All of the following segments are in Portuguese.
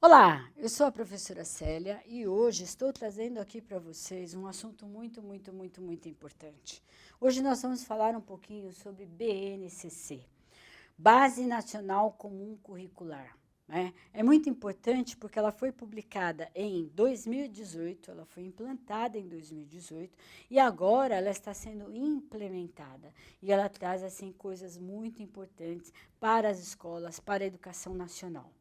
Olá, eu sou a professora Célia e hoje estou trazendo aqui para vocês um assunto muito importante. Hoje nós vamos falar um pouquinho sobre BNCC, Base Nacional Comum Curricular. É muito importante porque ela foi publicada em 2018, ela foi implantada em 2018 e agora ela está sendo implementada. E ela traz assim, coisas muito importantes para as escolas, para a educação nacional.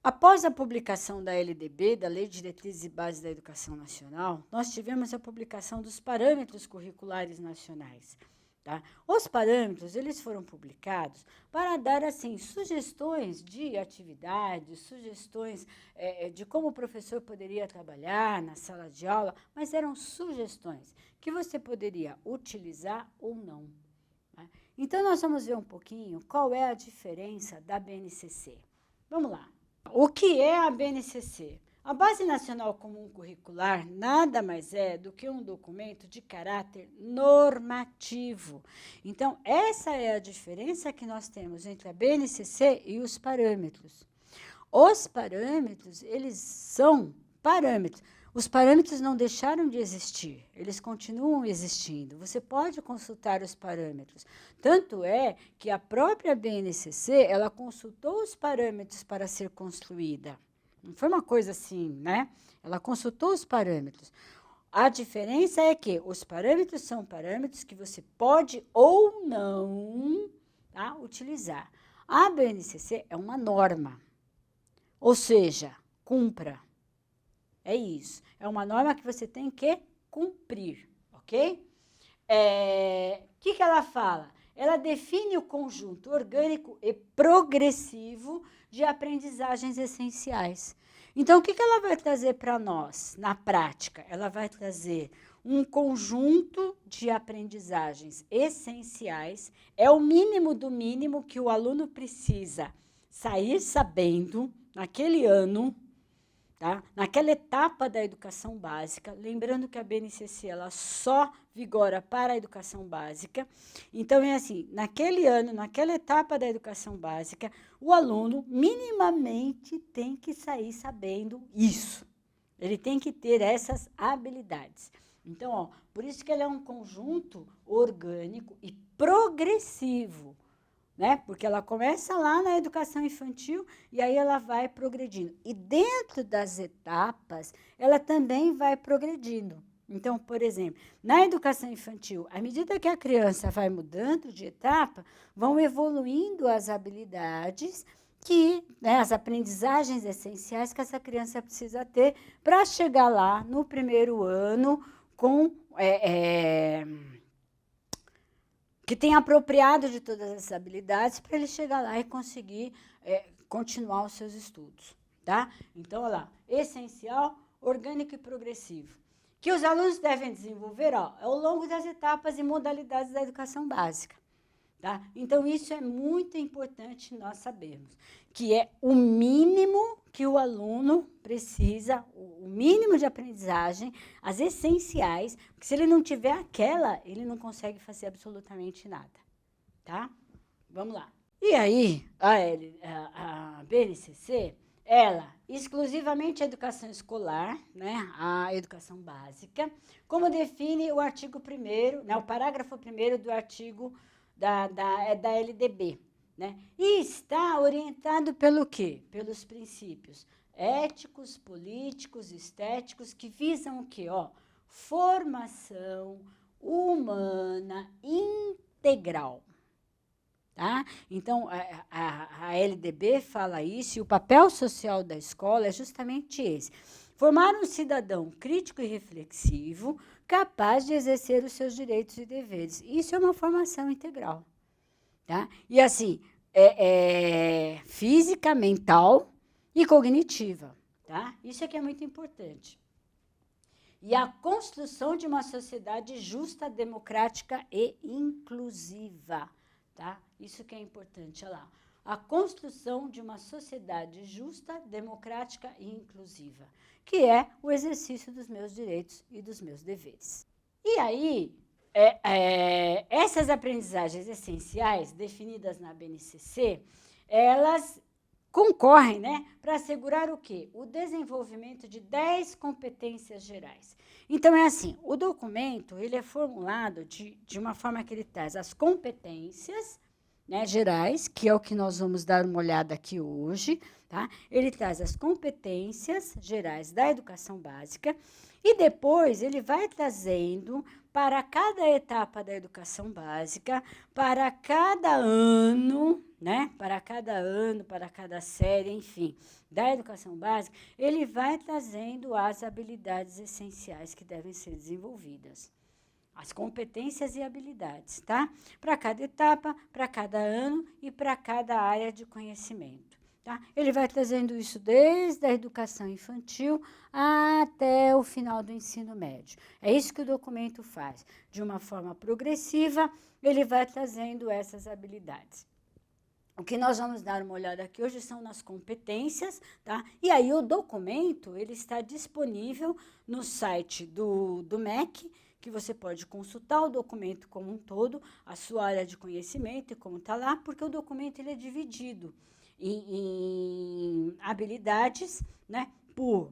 Após a publicação da LDB, da Lei de Diretrizes e Bases da Educação Nacional, nós tivemos a publicação dos parâmetros curriculares nacionais. Tá? Os parâmetros eles foram publicados para dar assim, sugestões de atividades, sugestões de como o professor poderia trabalhar na sala de aula, mas eram sugestões que você poderia utilizar ou não. Tá? Então, nós vamos ver um pouquinho qual é a diferença da BNCC. Vamos lá. O que é a BNCC? A Base Nacional Comum Curricular nada mais é do que um documento de caráter normativo. Então, essa é a diferença que nós temos entre a BNCC e os parâmetros. Os parâmetros, eles são parâmetros. Os parâmetros não deixaram de existir, eles continuam existindo. Você pode consultar os parâmetros. Tanto é que a própria BNCC, ela consultou os parâmetros para ser construída. Não foi uma coisa assim, né? Ela consultou os parâmetros. A diferença é que os parâmetros são parâmetros que você pode ou não, tá, utilizar. A BNCC é uma norma, ou seja, cumpra. É isso. É uma norma que você tem que cumprir, ok? Que ela fala? Ela define o conjunto orgânico e progressivo de aprendizagens essenciais. Então, o que ela vai trazer para nós na prática? Ela vai trazer um conjunto de aprendizagens essenciais, é o mínimo do mínimo que o aluno precisa sair sabendo naquele ano, tá? Naquela etapa da educação básica, lembrando que a BNCC ela só vigora para a educação básica. Então, é assim, naquele ano, naquela etapa da educação básica, o aluno minimamente tem que sair sabendo isso. Ele tem que ter essas habilidades. Então, ó, por isso que ele é um conjunto orgânico e progressivo, né? Porque ela começa lá na educação infantil e aí ela vai progredindo. E dentro das etapas, ela também vai progredindo. Então, por exemplo, na educação infantil, à medida que a criança vai mudando de etapa, vão evoluindo as habilidades né, as aprendizagens essenciais que essa criança precisa ter para chegar lá no primeiro ano com que tem apropriado de todas essas habilidades para ele chegar lá e conseguir continuar os seus estudos. Tá? Então, olha lá, essencial, orgânico e progressivo. Que os alunos devem desenvolver ao longo das etapas e modalidades da educação básica. Tá? Então, isso é muito importante nós sabermos, que é o mínimo que o aluno precisa, o mínimo de aprendizagem, as essenciais, porque se ele não tiver aquela, ele não consegue fazer absolutamente nada. Tá? Vamos lá. E aí, a BNCC, ela, exclusivamente a educação escolar, né, a educação básica, como define o artigo 1º, né, o parágrafo 1º do artigo da LDB, né? E está orientado pelo quê? Pelos princípios éticos, políticos, estéticos, que visam o quê? Formação humana integral. Tá? Então, a LDB fala isso, e o papel social da escola é justamente esse. Formar um cidadão crítico e reflexivo, capaz de exercer os seus direitos e deveres. Isso é uma formação integral. Tá? E assim, física, mental e cognitiva. Tá? Isso é que é muito importante. E a construção de uma sociedade justa, democrática e inclusiva. Tá? Isso que é importante. Olha lá. A construção de uma sociedade justa, democrática e inclusiva, que é o exercício dos meus direitos e dos meus deveres. E aí, essas aprendizagens essenciais definidas na BNCC, elas concorrem, né, para assegurar o quê? O desenvolvimento de 10 competências gerais. Então, é assim, o documento ele é formulado de uma forma que ele traz as competências, né, gerais, que é o que nós vamos dar uma olhada aqui hoje. Tá? Ele traz as competências gerais da educação básica e depois ele vai trazendo para cada etapa da educação básica, para cada ano, né? Para cada série, enfim, da educação básica, ele vai trazendo as habilidades essenciais que devem ser desenvolvidas. As competências e habilidades, tá? Para cada etapa, para cada ano e para cada área de conhecimento. Tá? Ele vai trazendo isso desde a educação infantil até o final do ensino médio. É isso que o documento faz. De uma forma progressiva, ele vai trazendo essas habilidades. O que nós vamos dar uma olhada aqui hoje são nas competências, tá? E aí o documento ele está disponível no site do MEC, que você pode consultar o documento como um todo, a sua área de conhecimento e como está lá, porque o documento ele é dividido em habilidades, né, por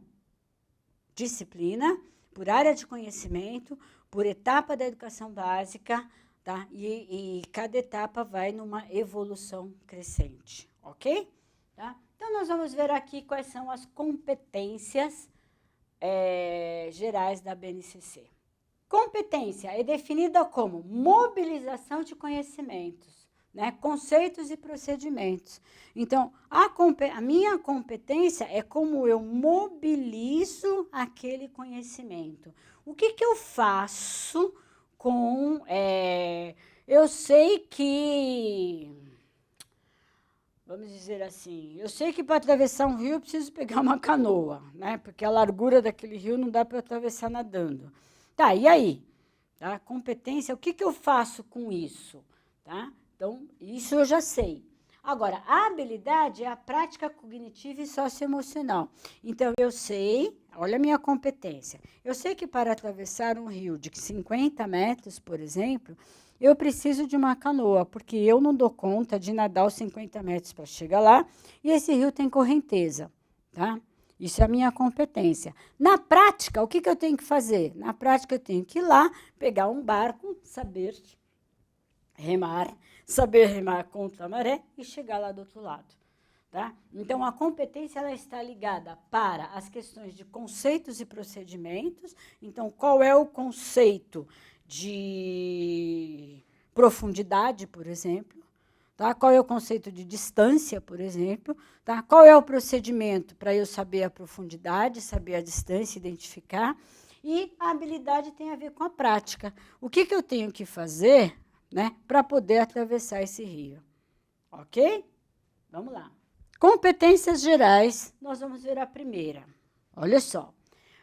disciplina, por área de conhecimento, por etapa da educação básica, tá? E cada etapa vai numa evolução crescente, ok? Tá? Então, nós vamos ver aqui quais são as competências gerais da BNCC. Competência é definida como mobilização de conhecimentos, né, conceitos e procedimentos. Então, a minha competência é como eu mobilizo aquele conhecimento. O que eu faço com... eu sei que... Vamos dizer assim, eu sei que para atravessar um rio eu preciso pegar uma canoa, né, porque a largura daquele rio não dá para atravessar nadando. Tá, e aí? Tá? Competência, o que eu faço com isso? Tá? Então, isso eu já sei. Agora, a habilidade é a prática cognitiva e socioemocional. Então, eu sei, olha a minha competência, eu sei que para atravessar um rio de 50 metros, por exemplo, eu preciso de uma canoa, porque eu não dou conta de nadar os 50 metros para chegar lá, e esse rio tem correnteza, tá? Isso é a minha competência. Na prática, o que eu tenho que fazer? Na prática, eu tenho que ir lá, pegar um barco, saber remar contra a maré e chegar lá do outro lado. Tá? Então, a competência ela está ligada para as questões de conceitos e procedimentos. Então, qual é o conceito de profundidade, por exemplo? Tá? Qual é o conceito de distância, por exemplo? Tá? Qual é o procedimento para eu saber a profundidade, saber a distância, identificar? E a habilidade tem a ver com a prática. O que eu tenho que fazer, né, para poder atravessar esse rio? Ok? Vamos lá. Competências gerais, nós vamos ver a primeira. Olha só.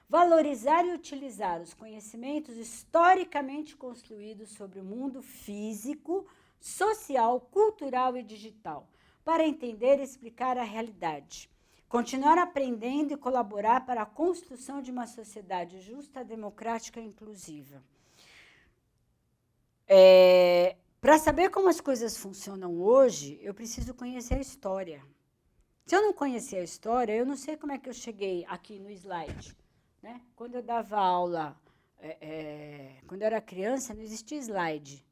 Valorizar e utilizar os conhecimentos historicamente construídos sobre o mundo físico, social, cultural e digital, para entender e explicar a realidade. Continuar aprendendo e colaborar para a construção de uma sociedade justa, democrática e inclusiva. Para saber como as coisas funcionam hoje, eu preciso conhecer a história. Se eu não conhecer a história, eu não sei como é que eu cheguei aqui no slide. Né? Quando eu dava aula, quando eu era criança, não existia slide.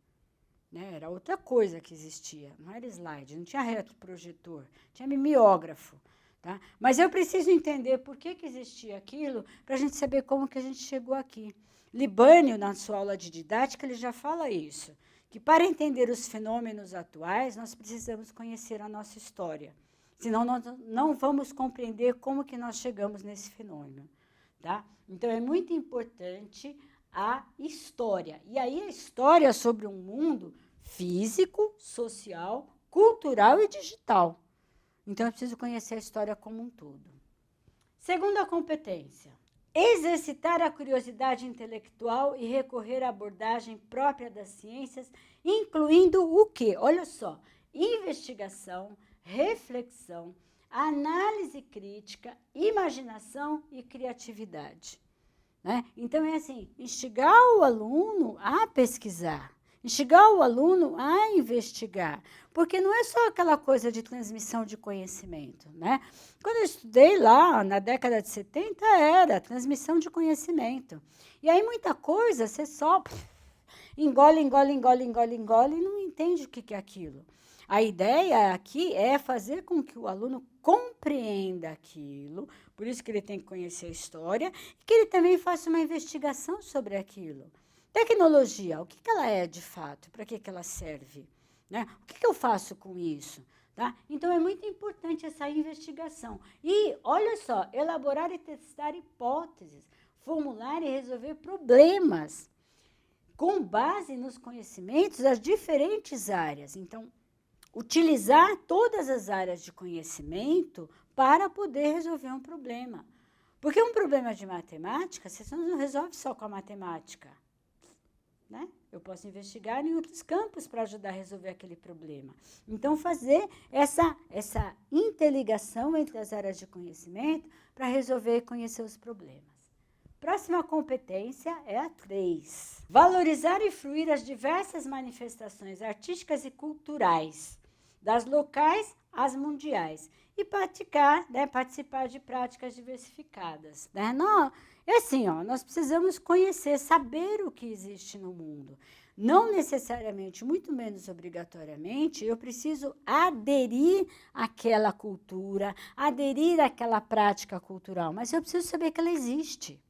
Né? Era outra coisa que existia, não era slide, não tinha retroprojetor, tinha mimeógrafo. Tá? Mas eu preciso entender por que existia aquilo para a gente saber como que a gente chegou aqui. Libânio, na sua aula de didática, ele já fala isso, que para entender os fenômenos atuais, nós precisamos conhecer a nossa história. Senão, nós não vamos compreender como que nós chegamos nesse fenômeno. Tá? Então, é muito importante a história. E aí, a história sobre um mundo físico, social, cultural e digital. Então, eu preciso conhecer a história como um todo. Segunda competência. Exercitar a curiosidade intelectual e recorrer à abordagem própria das ciências, incluindo o quê? Olha só, investigação, reflexão, análise crítica, imaginação e criatividade. Né? Então, é assim, instigar o aluno a pesquisar. Instigar o aluno a investigar, porque não é só aquela coisa de transmissão de conhecimento, né? Quando eu estudei lá, na década de 70, era transmissão de conhecimento. E aí muita coisa você só engole, engole, engole, engole, engole e não entende o que é aquilo. A ideia aqui é fazer com que o aluno compreenda aquilo, por isso que ele tem que conhecer a história, e que ele também faça uma investigação sobre aquilo. Tecnologia, o que ela é de fato? Para que ela serve? Né? O que eu faço com isso? Tá? Então, é muito importante essa investigação. E, olha só, elaborar e testar hipóteses, formular e resolver problemas com base nos conhecimentos das diferentes áreas. Então, utilizar todas as áreas de conhecimento para poder resolver um problema. Porque um problema de matemática, você não resolve só com a matemática. Né? Eu posso investigar em outros campos para ajudar a resolver aquele problema. Então, fazer essa interligação entre as áreas de conhecimento para resolver e conhecer os problemas. Próxima competência é a 3. Valorizar e fruir as diversas manifestações artísticas e culturais, das locais às mundiais, e praticar, né, participar de práticas diversificadas. Né? Não, é assim, ó, nós precisamos conhecer, saber o que existe no mundo. Não necessariamente, muito menos obrigatoriamente, eu preciso aderir àquela cultura, aderir àquela prática cultural, mas eu preciso saber que ela existe.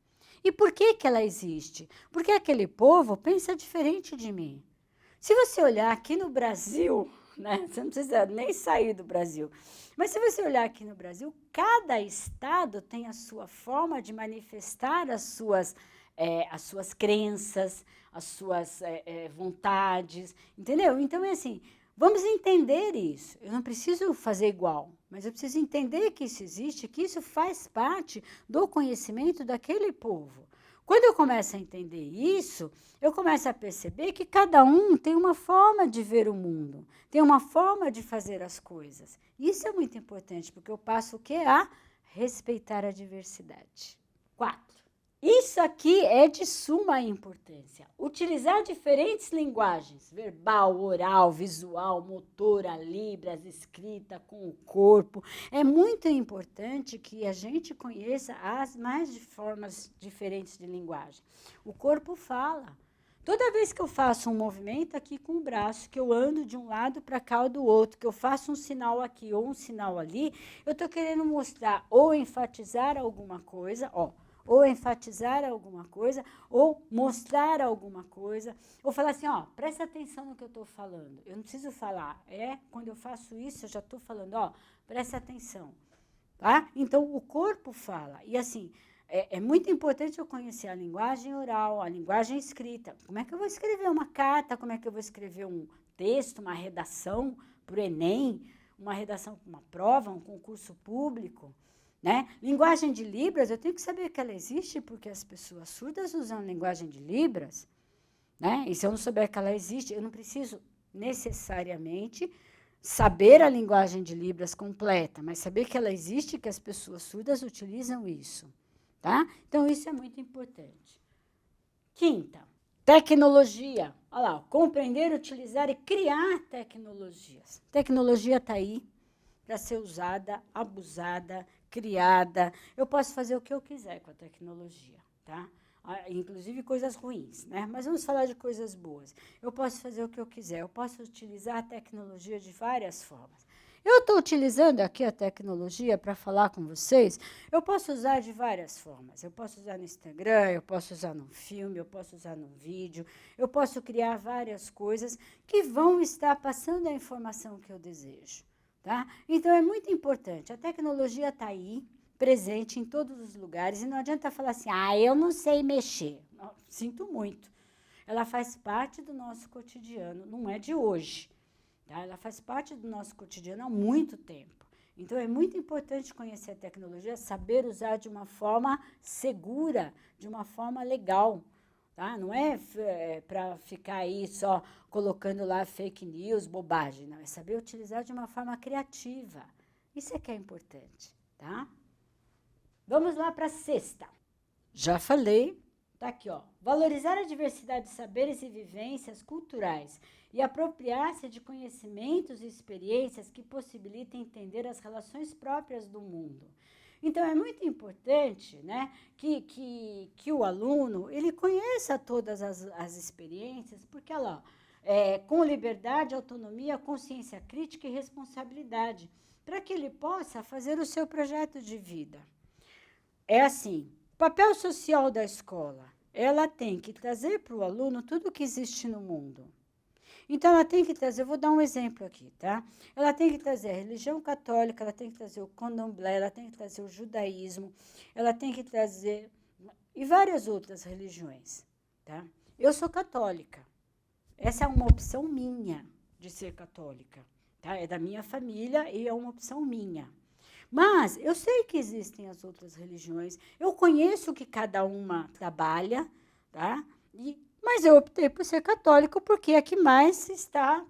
E por que ela existe? Porque aquele povo pensa diferente de mim. Se você olhar aqui no Brasil, né, você não precisa nem sair do Brasil, mas se você olhar aqui no Brasil, cada estado tem a sua forma de manifestar as suas crenças, as suas vontades, entendeu? Então, é assim, vamos entender isso. Eu não preciso fazer igual, mas eu preciso entender que isso existe, que isso faz parte do conhecimento daquele povo. Quando eu começo a entender isso, eu começo a perceber que cada um tem uma forma de ver o mundo, tem uma forma de fazer as coisas. Isso é muito importante, porque eu passo o quê? A respeitar a diversidade. 4. Isso aqui é de suma importância. Utilizar diferentes linguagens, verbal, oral, visual, motora, libras, escrita, com o corpo. É muito importante que a gente conheça as mais formas diferentes de linguagem. O corpo fala. Toda vez que eu faço um movimento aqui com o braço, que eu ando de um lado para cá ou do outro, que eu faço um sinal aqui ou um sinal ali, eu estou querendo mostrar ou enfatizar alguma coisa, ó, ou enfatizar alguma coisa, ou mostrar alguma coisa, ou falar assim, ó, presta atenção no que eu estou falando. Eu não preciso falar, quando eu faço isso, eu já estou falando, ó, presta atenção. Tá? Então, o corpo fala. E assim, é muito importante eu conhecer a linguagem oral, a linguagem escrita. Como é que eu vou escrever uma carta? Como é que eu vou escrever um texto, uma redação para o Enem, uma redação para uma prova, um concurso público? Né? Linguagem de Libras, eu tenho que saber que ela existe, porque as pessoas surdas usam linguagem de Libras. Né? E se eu não souber que ela existe, eu não preciso necessariamente saber a linguagem de Libras completa, mas saber que ela existe e que as pessoas surdas utilizam isso. Tá? Então, isso é muito importante. 5ª, tecnologia. Olha lá, compreender, utilizar e criar tecnologias. Tecnologia está aí para ser usada, abusada, criada. Eu posso fazer o que eu quiser com a tecnologia, tá? Inclusive coisas ruins, né? Mas vamos falar de coisas boas. Eu posso fazer o que eu quiser, eu posso utilizar a tecnologia de várias formas. Eu estou utilizando aqui a tecnologia para falar com vocês, eu posso usar de várias formas. Eu posso usar no Instagram, eu posso usar num filme, eu posso usar num vídeo, eu posso criar várias coisas que vão estar passando a informação que eu desejo. Tá? Então, é muito importante. A tecnologia está aí, presente em todos os lugares, e não adianta falar assim, eu não sei mexer. Não, sinto muito. Ela faz parte do nosso cotidiano, não é de hoje. Tá? Ela faz parte do nosso cotidiano há muito tempo. Então, é muito importante conhecer a tecnologia, saber usar de uma forma segura, de uma forma legal. Tá? Não é para ficar aí só colocando lá fake news, bobagem. Não, é saber utilizar de uma forma criativa. Isso é que é importante. Tá? Vamos lá para a 6ª. Já falei Tá aqui, ó. Valorizar a diversidade de saberes e vivências culturais e apropriar-se de conhecimentos e experiências que possibilitem entender as relações próprias do mundo. Então, é muito importante, né, que o aluno ele conheça todas as experiências, porque, olha lá, com liberdade, autonomia, consciência crítica e responsabilidade, para que ele possa fazer o seu projeto de vida. É assim, o papel social da escola, ela tem que trazer para o aluno tudo o que existe no mundo. Então, ela tem que trazer, eu vou dar um exemplo aqui, tá? Ela tem que trazer a religião católica, ela tem que trazer o candomblé, ela tem que trazer o judaísmo, ela tem que trazer... e várias outras religiões, tá? Eu sou católica. Essa é uma opção minha de ser católica, tá? É da minha família e é uma opção minha. Mas eu sei que existem as outras religiões, eu conheço que cada uma trabalha, tá? Mas eu optei por ser católico porque é que mais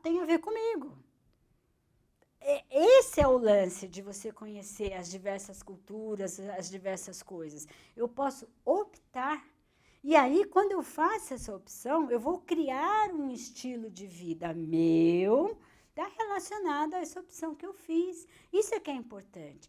tem a ver comigo. Esse é o lance de você conhecer as diversas culturas, as diversas coisas. Eu posso optar. E aí, quando eu faço essa opção, eu vou criar um estilo de vida meu, tá, relacionado a essa opção que eu fiz. Isso é que é importante.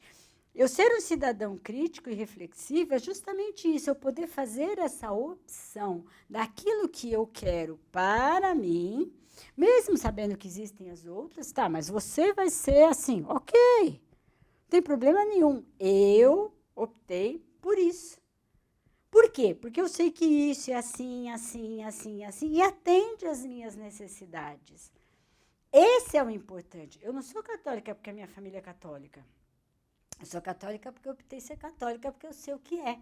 Eu ser um cidadão crítico e reflexivo é justamente isso, eu poder fazer essa opção daquilo que eu quero para mim, mesmo sabendo que existem as outras, tá, mas você vai ser assim, ok, não tem problema nenhum. Eu optei por isso. Por quê? Porque eu sei que isso é assim, assim, assim, assim, e atende às minhas necessidades. Esse é o importante. Eu não sou católica porque a minha família é católica. Eu sou católica porque eu optei ser católica, porque eu sei o que é.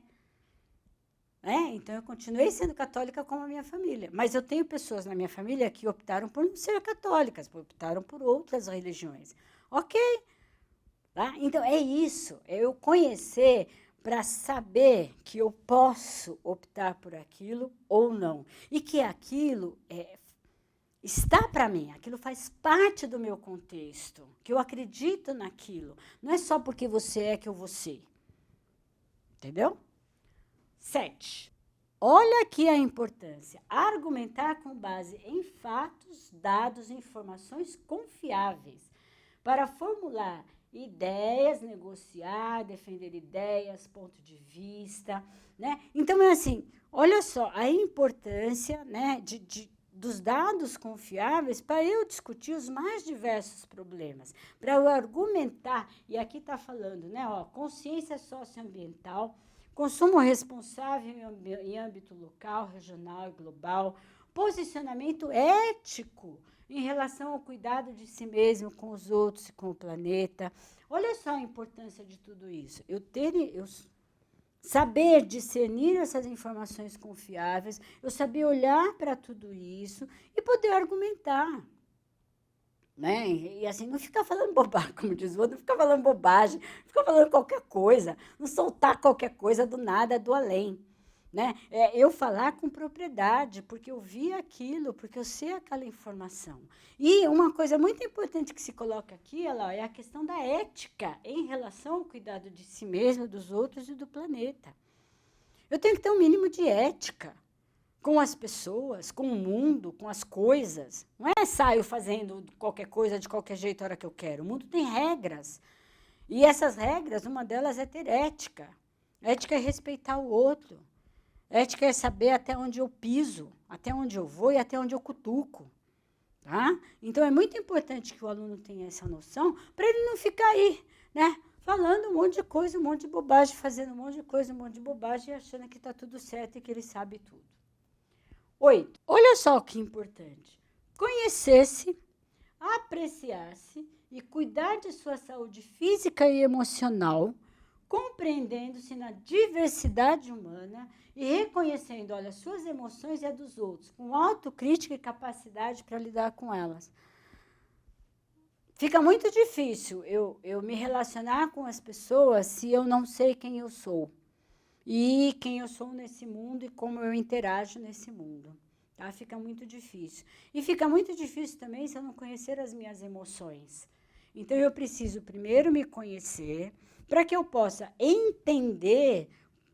Então, eu continuei sendo católica como a minha família. Mas eu tenho pessoas na minha família que optaram por não ser católicas, optaram por outras religiões. Ok. Tá? Então, é isso. É eu conhecer para saber que eu posso optar por aquilo ou não. E que aquilo está para mim, aquilo faz parte do meu contexto, que eu acredito naquilo. Não é só porque você é que eu vou ser. Entendeu? 7. Olha aqui a importância. Argumentar com base em fatos, dados e informações confiáveis para formular ideias, negociar, defender ideias, ponto de vista, né? Então, é assim, olha só a importância, né, dos dados confiáveis para eu discutir os mais diversos problemas, para eu argumentar, e aqui está falando, né, ó, consciência socioambiental, consumo responsável em âmbito local, regional e global, posicionamento ético em relação ao cuidado de si mesmo, com os outros e com o planeta. Olha só a importância de tudo isso. Eu saber discernir essas informações confiáveis, eu saber olhar para tudo isso e poder argumentar. Né? E assim, não ficar falando bobagem, como diz o outro, não ficar falando bobagem, não ficar falando qualquer coisa, não soltar qualquer coisa do nada, do além. Né? Eu falar com propriedade, porque eu vi aquilo, porque eu sei aquela informação. E uma coisa muito importante que se coloca aqui é a questão da ética em relação ao cuidado de si mesmo, dos outros e do planeta. Eu tenho que ter um mínimo de ética com as pessoas, com o mundo, com as coisas. Não é saio fazendo qualquer coisa de qualquer jeito a hora que eu quero. O mundo tem regras. E essas regras, uma delas é ter ética. Ética é respeitar o outro. Ética é saber até onde eu piso, até onde eu vou e até onde eu cutuco. Tá? Então, é muito importante que o aluno tenha essa noção para ele não ficar aí, né, falando um monte de coisa, um monte de bobagem, fazendo um monte de coisa, um monte de bobagem e achando que está tudo certo e que ele sabe tudo. 8. Olha só que importante. Conhecer-se, apreciar-se e cuidar de sua saúde física e emocional, compreendendo-se na diversidade humana e reconhecendo, olha, suas emoções e a dos outros, com autocrítica e capacidade para lidar com elas. Fica muito difícil eu me relacionar com as pessoas se eu não sei quem eu sou. E quem eu sou nesse mundo e como eu interajo nesse mundo. Tá? Fica muito difícil. E fica muito difícil também se eu não conhecer as minhas emoções. Então, eu preciso primeiro me conhecer para que eu possa entender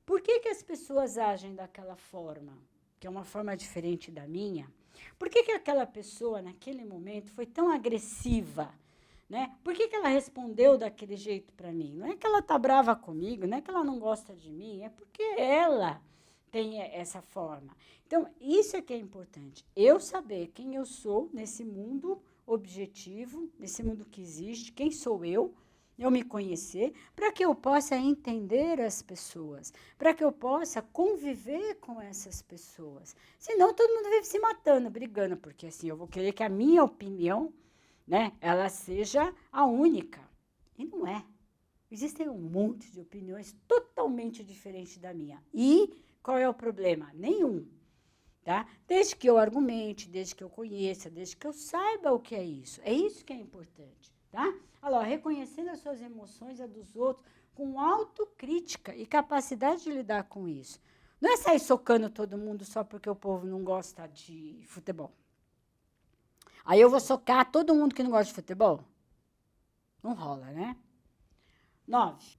Por que as pessoas agem daquela forma, que é uma forma diferente da minha? Por que aquela pessoa, naquele momento, foi tão agressiva? Né? Por que ela respondeu daquele jeito para mim? Não é que ela está brava comigo, não é que ela não gosta de mim, é porque ela tem essa forma. Então, isso é que é importante. Eu saber quem eu sou nesse mundo objetivo, nesse mundo que existe, quem sou eu me conhecer, para que eu possa entender as pessoas, para que eu possa conviver com essas pessoas. Senão, todo mundo vive se matando, brigando, porque assim, eu vou querer que a minha opinião, né, ela seja a única. E não é. Existem um monte de opiniões totalmente diferentes da minha. E qual é o problema? Nenhum. Tá? Desde que eu argumente, desde que eu conheça, desde que eu saiba o que é isso. É isso que é importante. Tá? Olha lá, reconhecendo as suas emoções e a dos outros, com autocrítica e capacidade de lidar com isso. Não é sair socando todo mundo só porque o povo não gosta de futebol. Aí eu vou socar todo mundo que não gosta de futebol? Não rola, né? 9.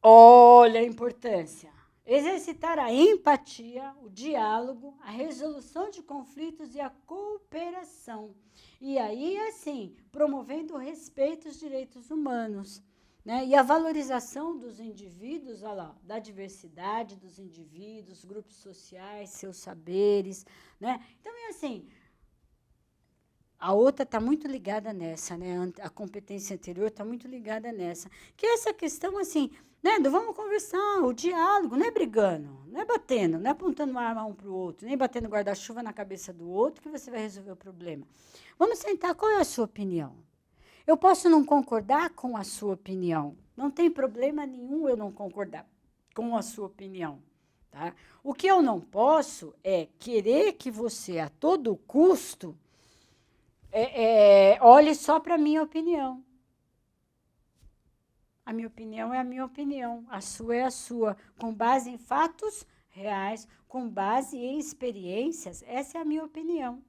Olha a importância. Exercitar a empatia, o diálogo, a resolução de conflitos e a cooperação. E aí, assim, promovendo o respeito aos direitos humanos, né? E a valorização dos indivíduos, olha lá, da diversidade dos indivíduos, grupos sociais, seus saberes, né? Então, é assim, a outra está muito ligada nessa, né? A competência anterior está muito ligada nessa. Que é essa questão, assim, né, do vamos conversar, o diálogo, não é brigando, não é batendo, não é apontando uma arma um para o outro, nem batendo guarda-chuva na cabeça do outro que você vai resolver o problema. Vamos sentar, qual é a sua opinião? Eu posso não concordar com a sua opinião. Não tem problema nenhum eu não concordar com a sua opinião. Tá? O que eu não posso é querer que você, a todo custo, olhe só para a minha opinião. A minha opinião é a minha opinião, a sua é a sua, com base em fatos reais, com base em experiências, essa é a minha opinião.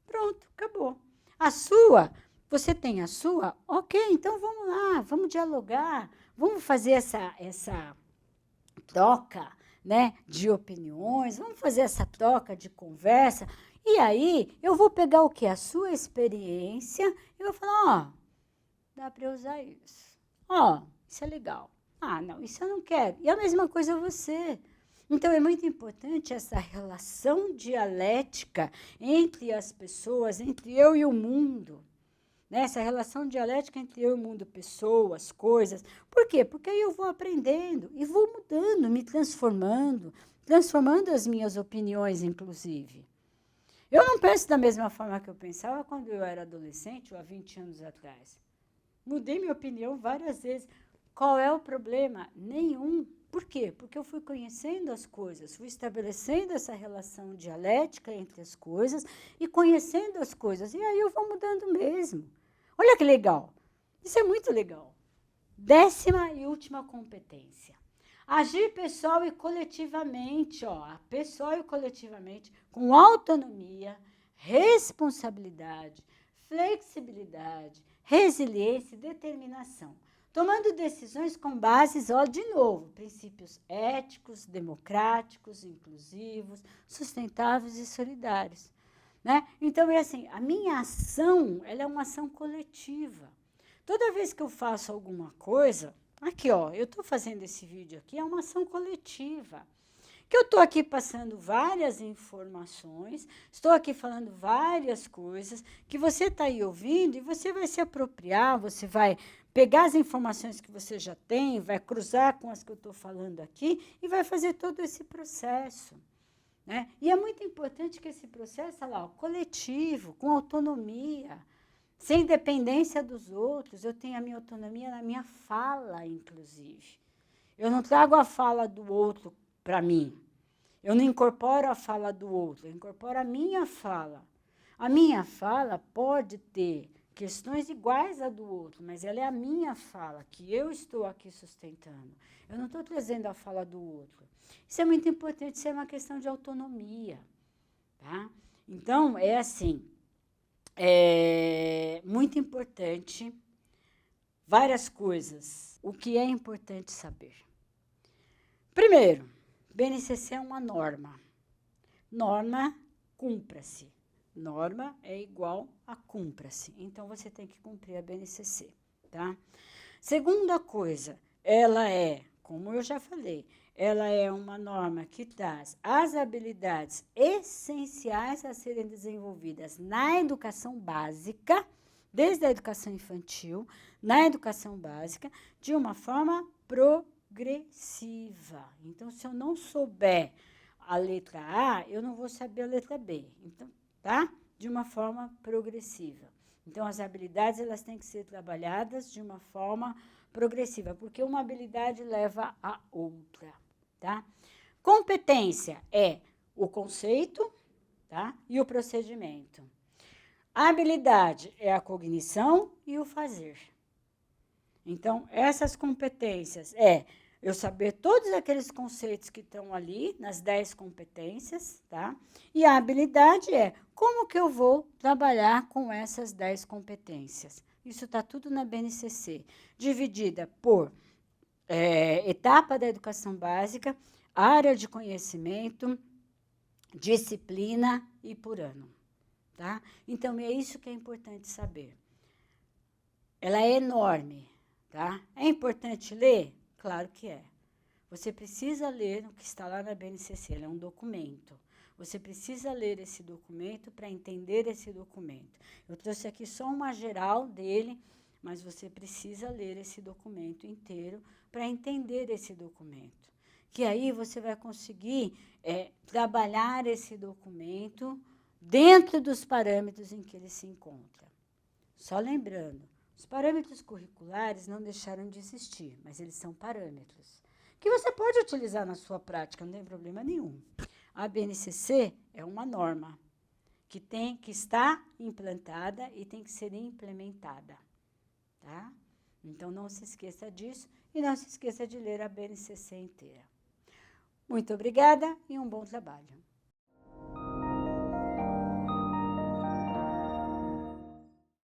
Pronto, acabou. A sua, você tem a sua? Ok, então vamos lá, vamos dialogar, vamos fazer essa troca, né, de opiniões, vamos fazer essa troca de conversa. E aí, eu vou pegar o quê? A sua experiência e vou falar, dá para usar isso. Isso é legal. Não, isso eu não quero. E a mesma coisa você. Então, é muito importante essa relação dialética entre as pessoas, entre eu e o mundo. Né? Essa relação dialética entre eu e o mundo, pessoas, coisas. Por quê? Porque aí eu vou aprendendo e vou mudando, me transformando as minhas opiniões, inclusive. Eu não penso da mesma forma que eu pensava quando eu era adolescente, ou há 20 anos atrás. Mudei minha opinião várias vezes. Qual é o problema? Nenhum. Por quê? Porque eu fui conhecendo as coisas, fui estabelecendo essa relação dialética entre as coisas e conhecendo as coisas. E aí eu vou mudando mesmo. Olha que legal. Isso é muito legal. 10ª e última competência. Agir pessoal e coletivamente, pessoal e coletivamente, com autonomia, responsabilidade, flexibilidade, resiliência e determinação, tomando decisões com bases, de novo, princípios éticos, democráticos, inclusivos, sustentáveis e solidários. Né? Então, é assim, a minha ação, ela é uma ação coletiva. Toda vez que eu faço alguma coisa, aqui, eu estou fazendo esse vídeo aqui, é uma ação coletiva. Que eu estou aqui passando várias informações, estou aqui falando várias coisas, que você está aí ouvindo e você vai se apropriar, você vai pegar as informações que você já tem, vai cruzar com as que eu estou falando aqui e vai fazer todo esse processo. Né? E é muito importante que esse processo, coletivo, com autonomia, sem dependência dos outros, eu tenho a minha autonomia na minha fala, inclusive. Eu não trago a fala do outro para mim. Eu não incorporo a fala do outro, eu incorporo a minha fala. A minha fala pode ter questões iguais à do outro, mas ela é a minha fala, que eu estou aqui sustentando. Eu não estou trazendo a fala do outro. Isso é muito importante, isso é uma questão de autonomia. Tá? Então, é assim, é muito importante várias coisas. O que é importante saber? Primeiro, BNCC é uma norma. Norma, cumpra-se. Norma é igual a cumpra-se. Então, você tem que cumprir a BNCC, tá? Segunda coisa, ela é, como eu já falei, ela é uma norma que traz as habilidades essenciais a serem desenvolvidas na educação básica, desde a educação infantil, na educação básica, de uma forma progressiva. Então, se eu não souber a letra A, eu não vou saber a letra B. Então, tá? De uma forma progressiva. Então, as habilidades elas têm que ser trabalhadas de uma forma progressiva, porque uma habilidade leva a outra, tá? Competência é o conceito, tá? E o procedimento. A habilidade é a cognição e o fazer. Então, essas competências eu saber todos aqueles conceitos que estão ali, nas 10 competências, tá? E a habilidade é como que eu vou trabalhar com essas 10 competências. Isso está tudo na BNCC, dividida por etapa da educação básica, área de conhecimento, disciplina e por ano, tá? Então, é isso que é importante saber. Ela é enorme, tá? É importante ler? Claro que é. Você precisa ler o que está lá na BNCC, ele é um documento. Você precisa ler esse documento para entender esse documento. Eu trouxe aqui só uma geral dele, mas você precisa ler esse documento inteiro para entender esse documento. Que aí você vai conseguir trabalhar esse documento dentro dos parâmetros em que ele se encontra. Só lembrando, os parâmetros curriculares não deixaram de existir, mas eles são parâmetros que você pode utilizar na sua prática, não tem problema nenhum. A BNCC é uma norma que está implantada e tem que ser implementada, tá? Então, não se esqueça disso e não se esqueça de ler a BNCC inteira. Muito obrigada e um bom trabalho.